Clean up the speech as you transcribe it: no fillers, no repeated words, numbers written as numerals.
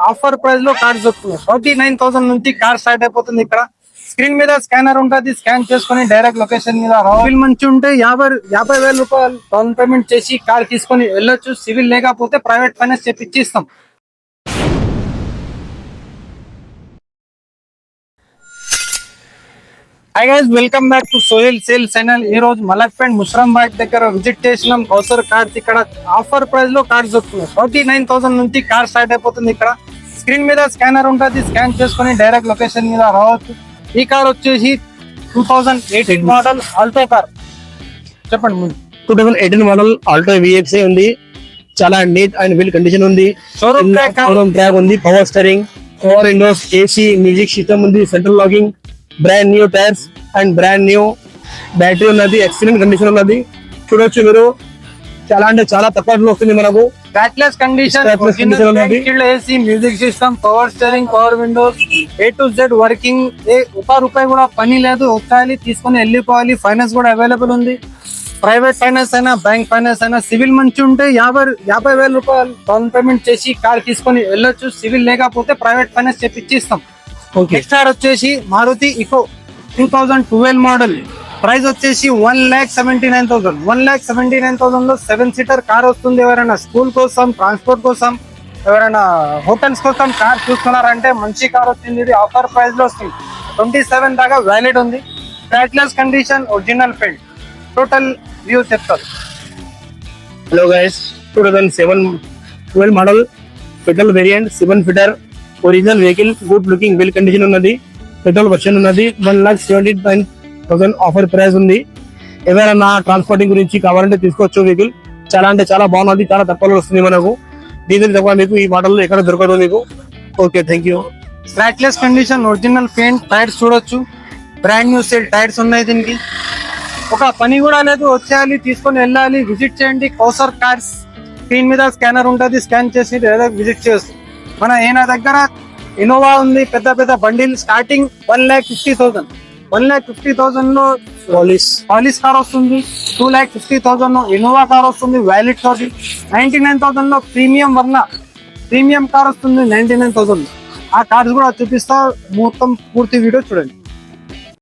Offer price లో cars వస్తున్నాయి. 49,000 నుంచి కార్ స్టార్ట్ అయిపోతుంది. ఇక్కడ స్క్రీన్ మీద స్కానర్ ఉంటుంది, స్కాన్ చేసుకుని డైరెక్ట్ లొకేషన్ మీద సివిల్ మంచి ఉంటే 50,000 రూపాయలు డౌన్ పేమెంట్ చేసి కార్ తీసుకొని వెళ్ళొచ్చు. సివిల్ లేకపోతే ప్రైవేట్ ఫైనాన్స్ చేపించి ఇస్తాం. Hi guys, welcome back to Sohel sale channel. ఈ రోజు మలక్పేట్ ముషరాబాద్ దగ్గర విజిట్ చేసినాం. కౌసర్ కార్స్ ఇక్కడ ఆఫర్ ప్రైస్ లో కార్స్ వస్తున్నాయి. 49,000 నుంచి కార్ స్టార్ట్ అయిపోతుంది. ఇక్కడ స్క్రీన్ మీద స్కానర్ ఉంటుంది, స్కాన్ చేసుకుని డైరెక్ట్ లొకేషన్ మీద రావచ్చు. ఈ కార్ వచ్చేసి 2018 మోడల్ ఆల్టో కార్. చెప్పండి ముందు. 2018 మోడల్ ఆల్టో VXI ఉంది. చాలా నీట్ అండ్ వెల్ కండిషన్ ఉంది. షోరూమ్ ట్రాక్ ఉంది, power steering, power windows, AC, music system ఉంది, central locking, brand new tyres and brand new battery ఉన్నది. ఎక్సలెంట్ కండిషన్ ఉన్నది. చూడొచ్చు మీరు. చాలా అంటే చాలా తక్కువ వస్తుంది మనకు. Backless condition, AC, music system, power steering, power windows, A to Z working. ఒక రూపాయి కూడా పని లేదు. వచ్చాలి, తీసుకొని వెళ్ళిపోవాలి. ఫైనాన్స్ కూడా అవైలబుల్ ఉంది. ప్రైవేట్ ఫైనాన్స్ అయినా, బ్యాంక్ ఫైనాన్స్ అయినా. సివిల్ మంచి ఉంటే 50,000 రూపాయలు డౌన్ పేమెంట్ చేసి కార్ తీసుకొని వెళ్ళొచ్చు. సివిల్ లేకపోతే ప్రైవేట్ ఫైనాన్స్ చేపించి ఇస్తాం. నెక్స్ట్ కార్ వచ్చేసి మారుతి ఇకో 2012 మోడల్. ప్రైస్ వచ్చేసి 1,79,000. 1,79,000 లో 7 సీటర్ కార్ వస్తుంది. ఎవరైనా స్కూల్ కోసం, ట్రాన్స్పోర్ట్ కోసం, ఎవరైనా హోటల్స్ కోసం కార్ చూస్తున్నారంటే మంచి కార్ వచ్చింది. ఇది ఆఫర్ ప్రైస్ లో వస్తుంది. 27 దాకా వ్యాలిడ్ ఉంది. Backless condition, original paint. Total view చెప్తారు. Hello guys, 2012 model petrol variant 7 ఫీటర్ original vehicle. Good looking, well condition ఉన్నది. పెట్రోల్ వర్షన్ ఉన్నది. 1,79,000 ఆఫర్ ప్రైస్ ఉంది. ఎవరైనా ట్రాన్స్పోర్టింగ్ గురించి కావాలంటే తీసుకోవచ్చు. వెహికల్ చాలా అంటే చాలా బాగున్నది. చాలా తక్కువలో వస్తుంది మనకు. దీని తక్కువ మీకు ఈ మోడల్ ఎక్కడ దొరకదు మీకు. Okay, thank you. Backless condition, original paint, tyres చూడొచ్చు. బ్రాండ్ న్యూ సేల్ టైర్స్ ఉన్నాయి. దీనికి ఒక పని కూడా లేదు. వచ్చేయాలి, తీసుకొని వెళ్ళాలి. విజిట్ చేయండి కౌసర్ కార్స్. స్క్రీన్ మీద స్కానర్ ఉంటుంది, స్కాన్ చేసి డైరెక్ట్ విజిట్ చేయొచ్చు. మన ఈయన దగ్గర ఇన్నోవా ఉంది. పెద్ద పెద్ద బండిల్ స్టార్టింగ్ 1,50,000. 1,50,000 లో పాలిస్ కార్ వస్తుంది. 2,50,000 లో ఇన్నోవా కార్ వస్తుంది వ్యాలిడ్ తోటి. 99,000 లో ప్రీమియం కార్ వస్తుంది. 99,000 లో ఆ కార్స్ కూడా చూపిస్తా. మొత్తం పూర్తి వీడియో చూడండి.